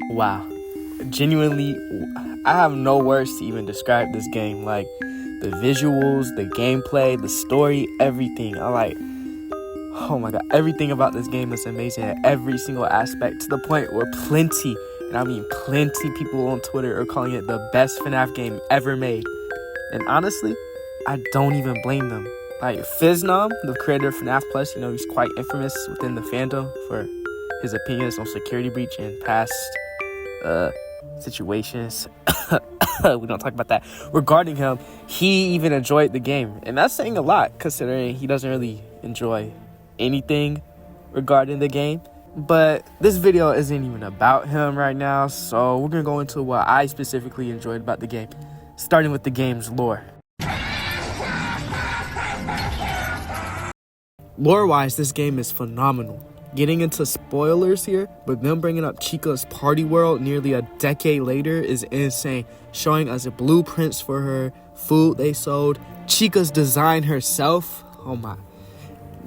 Wow. Genuinely, I have no words to even describe this game. Like, the visuals, the gameplay, the story, everything. Oh my god, everything about this game is amazing at every single aspect, to the point where plenty, and I mean plenty, people on Twitter are calling it the best FNAF game ever made. And honestly, I don't even blame them. Like, Fiznom, the creator of FNAF Plus, he's quite infamous within the fandom for his opinions on Security Breach and past situations. We don't talk about that. Regarding him, he even enjoyed the game. And that's saying a lot, considering he doesn't really enjoy anything regarding the game. But this video isn't even about him right now, so we're gonna go into what I specifically enjoyed about the game, starting with the game's lore. Lore-wise, this game is phenomenal. Getting into spoilers here, but them bringing up Chica's party world nearly a decade later is insane. Showing us blueprints for her, food they sold, Chica's design herself. Oh my.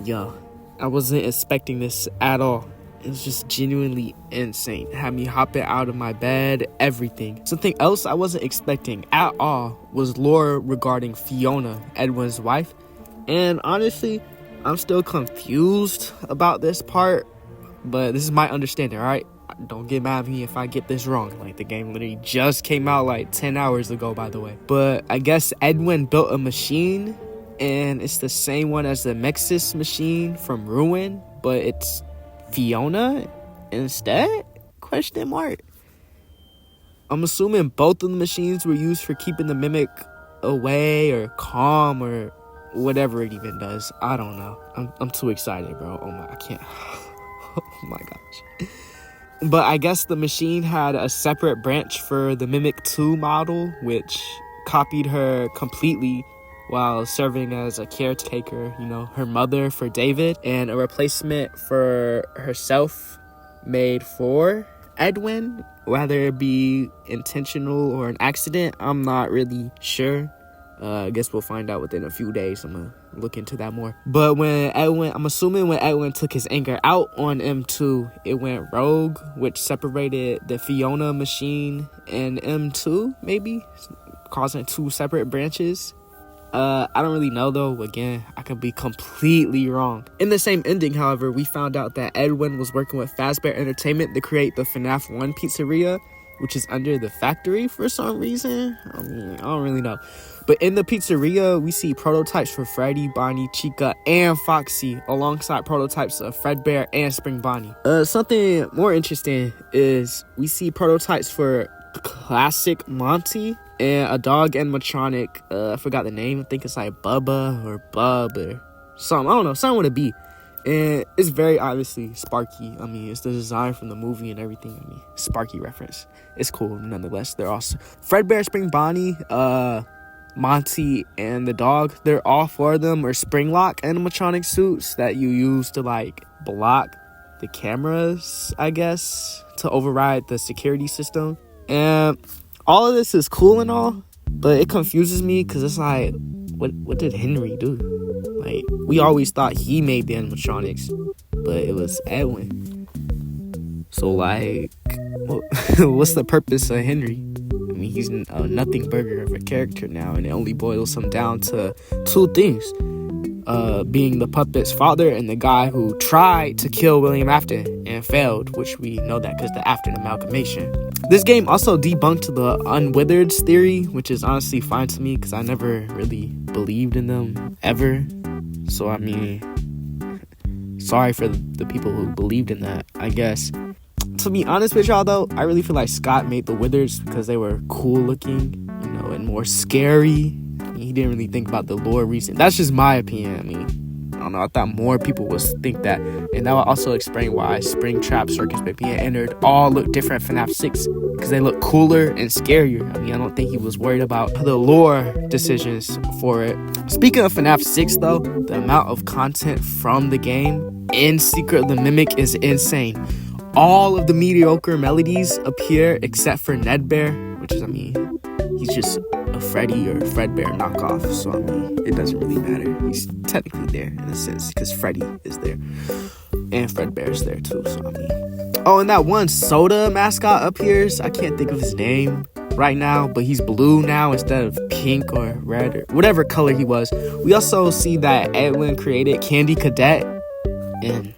Yo, I wasn't expecting this at all. It was just genuinely insane. It had me hopping out of my bed, everything. Something else I wasn't expecting at all was lore regarding Fiona, Edwin's wife. And honestly, I'm still confused about this part, but this is my understanding, alright? Don't get mad at me if I get this wrong. Like, the game literally just came out like 10 hours ago, by the way. But I guess Edwin built a machine, and it's the same one as the Mexis machine from Ruin, but it's Fiona instead? Question mark. I'm assuming both of the machines were used for keeping the mimic away or calm or whatever it even does. I don't know. I'm too excited, bro. I can't. Oh my gosh. But I guess the machine had a separate branch for the Mimic 2 model, which copied her completely while serving as a caretaker, her mother for David, and a replacement for herself made for Edwin, whether it be intentional or an accident. I'm not really sure. I guess we'll find out within a few days. I'm gonna look into that more. But I'm assuming when Edwin took his anger out on M2, it went rogue, which separated the Fiona machine and M2, maybe, causing two separate branches. I don't really know though. Again, I could be completely wrong. In the same ending, however, we found out that Edwin was working with Fazbear Entertainment to create the FNAF 1 pizzeria, which is under the factory for some reason. I don't really know. But in the pizzeria, we see prototypes for Freddy, Bonnie, Chica, and Foxy, alongside prototypes of Fredbear and Spring Bonnie. Something more interesting is we see prototypes for Classic Monty and a dog animatronic. I forgot the name. I think it's like Bubba or Bub or something. I don't know. Something with a B. And it's very obviously Sparky. It's the design from the movie and everything. Sparky reference. It's cool nonetheless. They're awesome. Fredbear, Spring Bonnie, Monty, and the dog, they're all four of them are Springlock animatronic suits that you use to like block the cameras, I guess, to override the security system. And all of this is cool and all, but it confuses me because it's like, what did Henry do? Like, we always thought he made the animatronics, but it was Edwin. So, like, what's the purpose of Henry? He's a nothing burger of a character now, and it only boils him down to two things. Being the puppet's father and the guy who tried to kill William Afton and failed, which we know that because the Afton amalgamation. This game also debunked the Unwithereds theory, which is honestly fine to me because I never really believed in them ever. So, sorry for the people who believed in that, I guess. To be honest with y'all, though, I really feel like Scott made the Withers because they were cool looking, and more scary. He didn't really think about the lore reason. That's just my opinion. I don't know. I thought more people would think that. And that would also explain why Springtrap, Circus Baby, and Ennard all look different from FNAF 6. Because they look cooler and scarier. I don't think he was worried about the lore decisions for it. Speaking of FNAF 6, though, the amount of content from the game in Secret of the Mimic is insane. All of the mediocre melodies appear except for Nedbear, which is, he's just a Freddy or Fredbear knockoff, so it doesn't really matter. He's technically there in a sense because Freddy is there and Fredbear is there too, so Oh, and that one soda mascot appears. I can't think of his name right now, but he's blue now instead of pink or red or whatever color he was. We also see that Edwin created Candy Cadet, and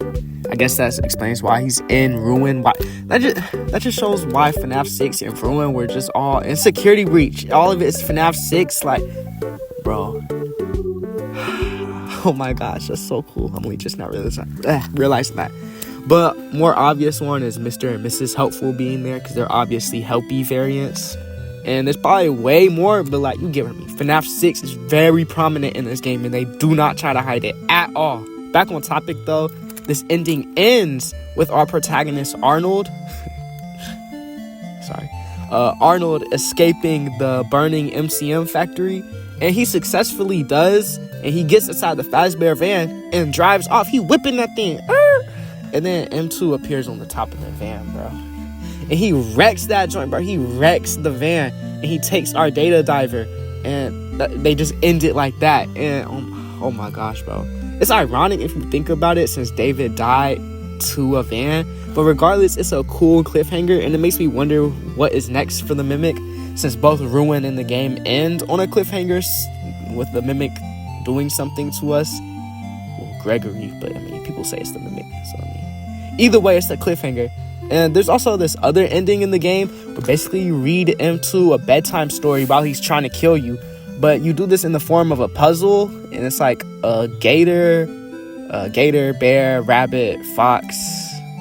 I guess that explains why he's in Ruin. Why that just shows why FNAF 6 and Ruin were just all in Security Breach. All of it is FNAF 6, like, bro. Oh my gosh, that's so cool. I'm only just not realizing that. But more obvious one is Mr. and Mrs. Helpful being there, because they're obviously Helpy variants. And there's probably way more, but like, you get what I mean. FNAF 6 is very prominent in this game, and they do not try to hide it at all. Back on topic though, this ending ends with our protagonist Arnold. Arnold escaping the burning MCM factory, and he successfully does, and he gets inside the Fazbear van and drives off. He whipping that thing. And then M2 appears on the top of the van, bro. And he wrecks that joint, bro. He wrecks the van, and he takes our data diver, and they just end it like that. And oh my gosh, bro. It's ironic if you think about it, since David died to a van. But regardless, it's a cool cliffhanger, and it makes me wonder what is next for the Mimic, since both Ruin and the game end on a cliffhanger with the Mimic doing something to us. Well, Gregory, but I mean, people say it's the Mimic, so I mean, either way, it's the cliffhanger. And there's also this other ending in the game, but basically you read M2 a bedtime story while he's trying to kill you, but you do this in the form of a puzzle, and it's like a gator, bear, rabbit, fox,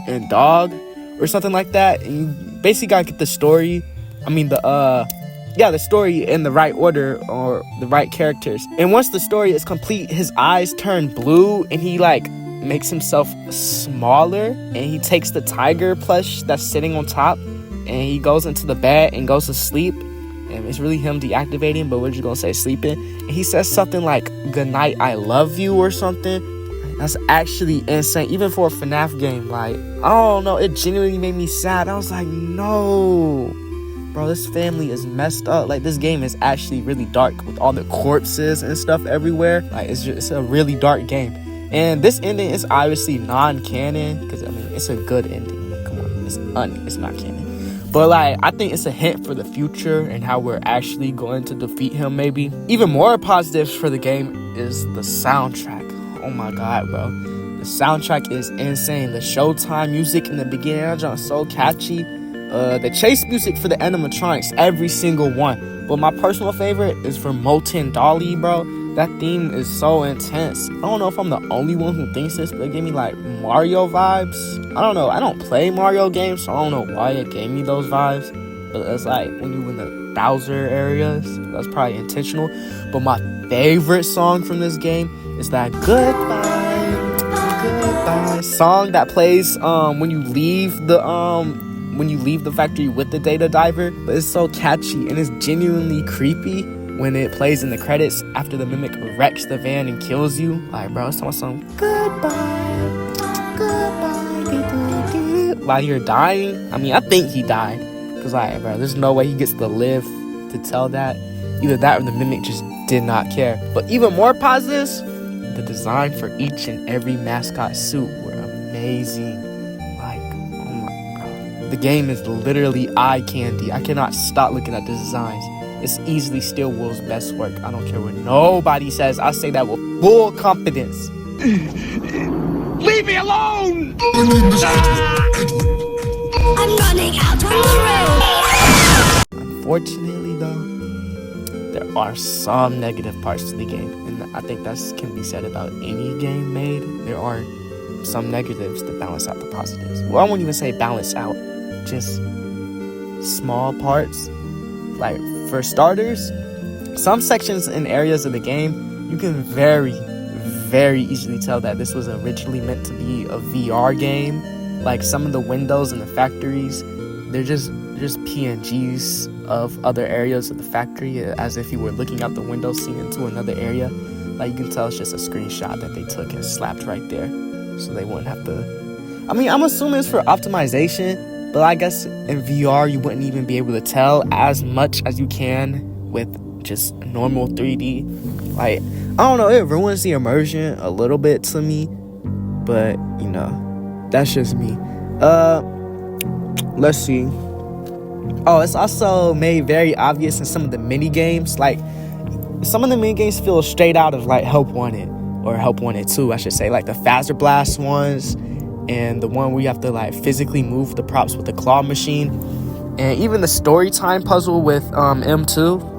and dog, or something like that. And you basically gotta get the story. The story in the right order, or the right characters. And once the story is complete, his eyes turn blue, and he like makes himself smaller, and he takes the tiger plush that's sitting on top, and he goes into the bed and goes to sleep. And it's really him deactivating, but we're just gonna say sleeping. And he says something like, "Good night, I love you," or something. That's actually insane, even for a FNAF game. Like, I don't know, it genuinely made me sad. I was like, no, bro, this family is messed up. Like, this game is actually really dark with all the corpses and stuff everywhere. Like, it's a really dark game. And this ending is obviously non-canon, because I mean, it's a good ending. Come on, it's not canon. But like, I think it's a hint for the future and how we're actually going to defeat him, maybe. Even more positives for the game is the soundtrack. Oh my god, bro. The soundtrack is insane. The Showtime music in the beginning of the so catchy. The chase music for the animatronics, every single one. But my personal favorite is for Molten Dolly, bro. That theme is so intense. I don't know if I'm the only one who thinks this, but it gave me like Mario vibes. I don't know. I don't play Mario games, so I don't know why it gave me those vibes. But it's like when you're in the Bowser areas, that's probably intentional. But my favorite song from this game is that goodbye song that plays when you leave the factory with the data diver. But it's so catchy, and it's genuinely creepy when it plays in the credits after the Mimic wrecks the van and kills you. Like, bro, it's talking some goodbye, while you're dying. I mean, I think he died, because like, bro, there's no way he gets to live to tell that. Either that or the Mimic just did not care. But even more positives, the design for each and every mascot suit were amazing. Like, oh my god, the game is literally eye candy. I cannot stop looking at the designs. It's easily still Will's best work. I don't care what nobody says. I say that with full confidence. Leave me alone! I'm running out on the road. Unfortunately, though, there are some negative parts to the game, and I think that can be said about any game made. There are some negatives to balance out the positives. Well, I won't even say balance out, just small parts. Like, for starters, some sections and areas of the game, you can very, very easily tell that this was originally meant to be a VR game. Like, some of the windows in the factories, they're just PNGs of other areas of the factory, as if you were looking out the window, seeing into another area. Like, you can tell it's just a screenshot that they took and slapped right there, so they wouldn't have to. I mean, I'm assuming it's for optimization. But I guess in VR, you wouldn't even be able to tell as much as you can with just normal 3D. Like, I don't know, it ruins the immersion a little bit to me. But, you know, that's just me. let's see. Oh, it's also made very obvious in some of the mini games. Like, some of the mini games feel straight out of like Help Wanted, or Help Wanted 2, I should say. Like the Fazer Blast ones, and the one where you have to like physically move the props with the claw machine, and even the story time puzzle with M2.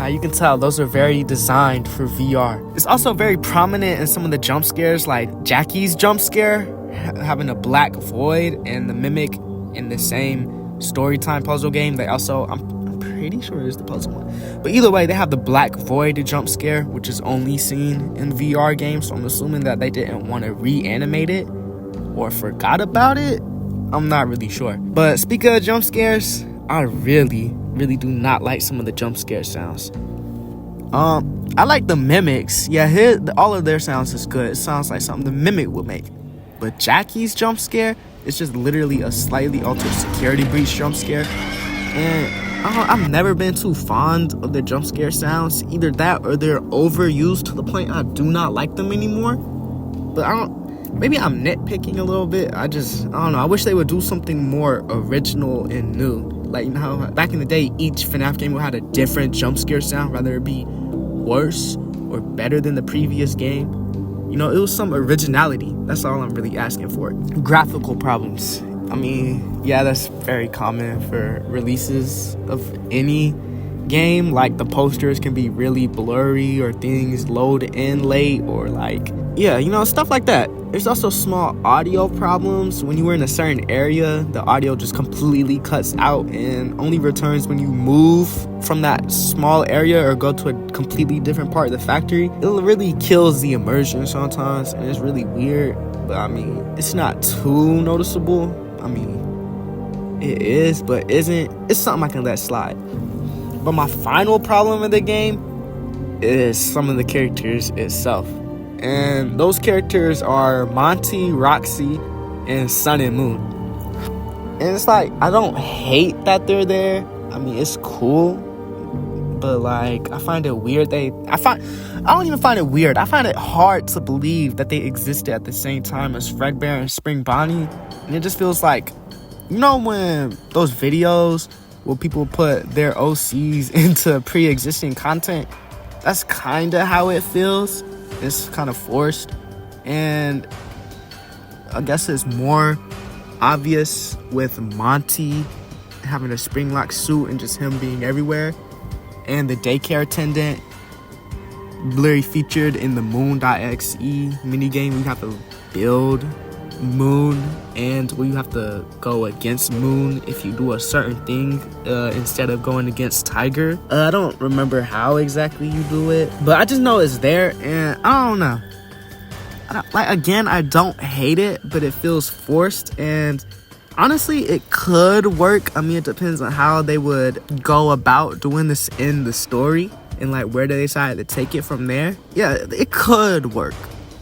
You can tell those are very designed for VR. It's also very prominent in some of the jump scares, like Jackie's jump scare, having a black void, and the Mimic in the same story time puzzle game. They also, I'm pretty sure it's the puzzle one. But either way, they have the black void jump scare, which is only seen in VR games. So I'm assuming that they didn't want to reanimate it or forgot about it. I'm not really sure. But speaking of jump scares, I really do not like some of the jump scare sounds. I like the Mimics. Yeah, all of their sounds is good. It sounds like something the Mimic would make. But Jackie's jump scare, it's just literally a slightly altered security breach jump scare. And I've never been too fond of the jump scare sounds. Either that or they're overused to the point I do not like them anymore. But maybe I'm nitpicking a little bit. I don't know. I wish they would do something more original and new. Like, you know how back in the day, each FNAF game would have a different jump scare sound, whether it be worse or better than the previous game. You know, it was some originality. That's all I'm really asking for. Graphical problems. I mean, yeah, that's very common for releases of any game. Like, the posters can be really blurry, or things load in late, or like, yeah, you know, stuff like that. There's also small audio problems. When you were in a certain area, the audio just completely cuts out and only returns when you move from that small area or go to a completely different part of the factory. It really kills the immersion sometimes, and it's really weird. But I mean, it's not too noticeable. I mean, it is, but isn't. It's something I can let slide. But my final problem with the game is some of the characters itself. And those characters are Monty, Roxy, and Sun and Moon. And it's like, I don't hate that they're there. I mean, it's cool. But like, I find it weird. I don't even find it weird. I find it hard to believe that they existed at the same time as Fredbear and Spring Bonnie. And it just feels like, you know, when those videos where people put their OCs into pre-existing content, that's kind of how it feels. It's kind of forced, and I guess it's more obvious with Monty having a spring lock suit and just him being everywhere, and the daycare attendant literally featured in the Moon.exe minigame. You have to build Moon, and where you have to go against Moon if you do a certain thing instead of going against Tiger. I don't remember how exactly you do it, but I just know it's there, and I don't know. I don't hate it, but it feels forced, and honestly, it could work. I mean, it depends on how they would go about doing this in the story, and like where they decide to take it from there. Yeah, it could work.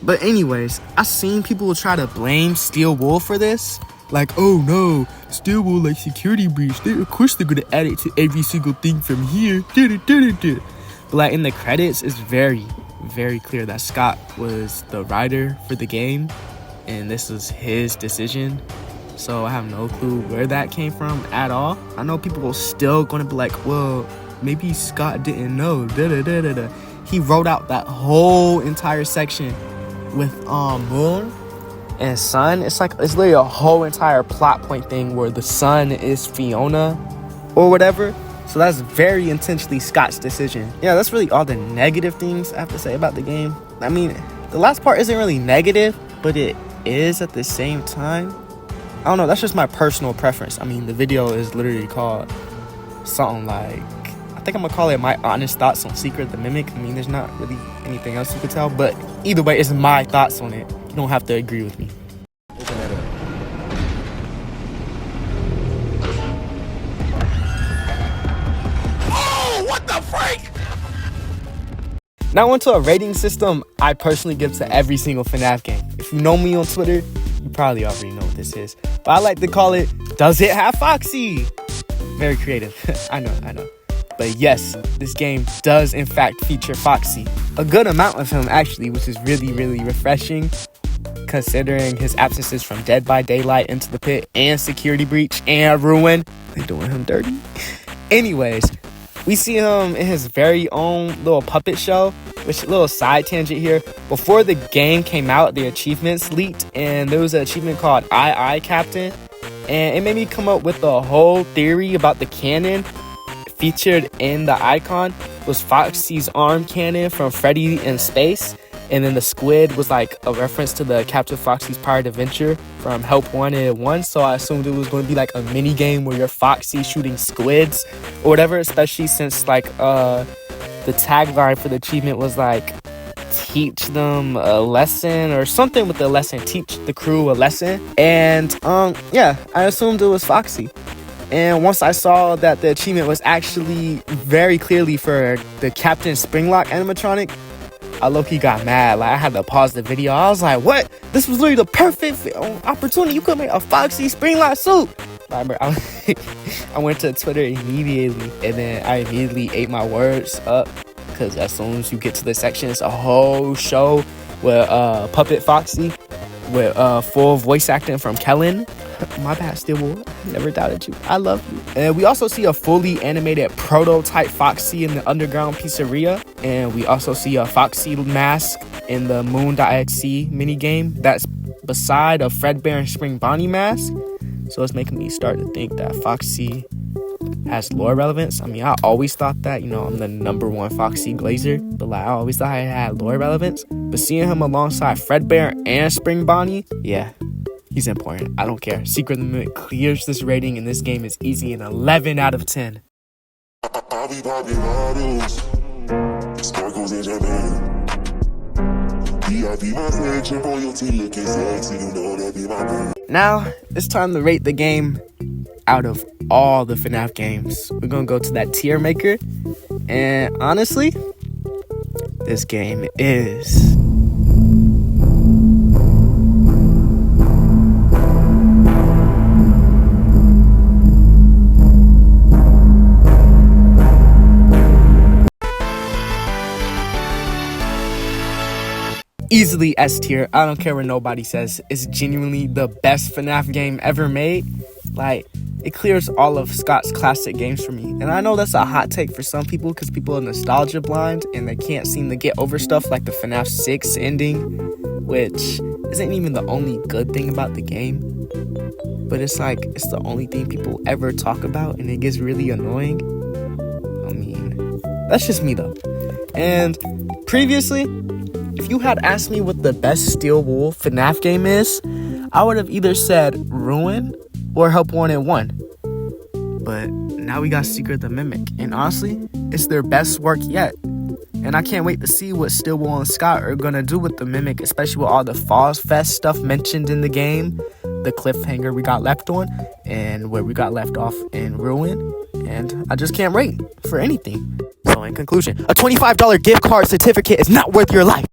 But anyways, I've seen people try to blame Steel Wool for this. Like, oh no, Steel Wool like security breach. Of course they're gonna add it to every single thing from here. But like in the credits, it's very clear that Scott was the writer for the game, and this was his decision. So I have no clue where that came from at all. I know people are still gonna be like, well, maybe Scott didn't know. He wrote out that whole entire section with Moon and Sun. It's literally a whole entire plot point thing where the Sun is Fiona or whatever. So that's very intentionally Scott's decision. Yeah, that's really all the negative things I have to say about the game. I mean, the last part isn't really negative, but it is at the same time. I don't know, that's just my personal preference. I mean, the video is literally called something like, I think I'm gonna call it My Honest Thoughts on Secret the Mimic. I mean, there's not really anything else you could tell, but either way, it's my thoughts on it. You don't have to agree with me. Open that up. Oh, what the freak? Now onto a rating system I personally give to every single FNAF game. If you know me on Twitter, you probably already know what this is. But I like to call it, Does It Have Foxy? Very creative. I know. But yes, this game does in fact feature Foxy. A good amount of him actually, which is really refreshing. considering his absences from Dead by Daylight, Into the Pit, and Security Breach, and Ruin. They're doing him dirty. Anyways, we see him in his very own little puppet show, which little side tangent here. Before the game came out, the achievements leaked, and there was an achievement called I Captain, and it made me come up with a whole theory about the cannon featured in the icon was Foxy's arm cannon from Freddy in Space, and then the squid was like a reference to the Captain Foxy's Pirate Adventure from Help Wanted 1. So I assumed it was going to be like a mini game where you're Foxy shooting squids or whatever, especially since like the tagline for the achievement was like teach them a lesson or something with the lesson, teach the crew a lesson. And yeah, I assumed it was Foxy. And once I saw that the achievement was actually very clearly for the Captain Springlock animatronic, I low-key got mad. Like, I had to pause the video. I was like, what? This was literally the perfect opportunity. You could make a Foxy Springlock suit. I went to Twitter immediately, and then I immediately ate my words up, because as soon as you get to the section, it's a whole show with Puppet Foxy with full voice acting from Kellen. My bad, Stillwood. Never doubted you. I love you. And we also see a fully animated prototype Foxy in the underground pizzeria. And we also see a Foxy mask in the Moon.exe minigame that's beside a Fredbear and Spring Bonnie mask. So it's making me start to think that Foxy has lore relevance. I mean, I always thought that, you know, I'm the #1 Foxy Glazer, but like I always thought it had lore relevance. But seeing him alongside Fredbear and Spring Bonnie, yeah, he's important. I don't care. Secret of the Mimic clears this rating, and this game is easy, an 11 out of 10. I'll be popping bottles, sparkles in champagne. VIP my section, royalty looking sexy, you know that be my girl. Now, it's time to rate the game out of all the FNAF games. We're gonna go to that tier maker, and honestly, this game is easily S tier. I don't care what nobody says. It's genuinely the best FNAF game ever made. Like, it clears all of Scott's classic games for me. And I know that's a hot take for some people because people are nostalgia blind and they can't seem to get over stuff like the FNAF 6 ending, which isn't even the only good thing about the game. But it's like, it's the only thing people ever talk about, and it gets really annoying. I mean, that's just me though. And previously, if you had asked me what the best Steel Wool FNAF game is, I would have either said Ruin or Help Wanted 1. But now we got Secret of the Mimic, and honestly, it's their best work yet. And I can't wait to see what Steel Wool and Scott are gonna do with the Mimic, especially with all the Falls Fest stuff mentioned in the game, the cliffhanger we got left on, and where we got left off in Ruin. And I just can't wait for anything. So in conclusion, a $25 gift card certificate is not worth your life.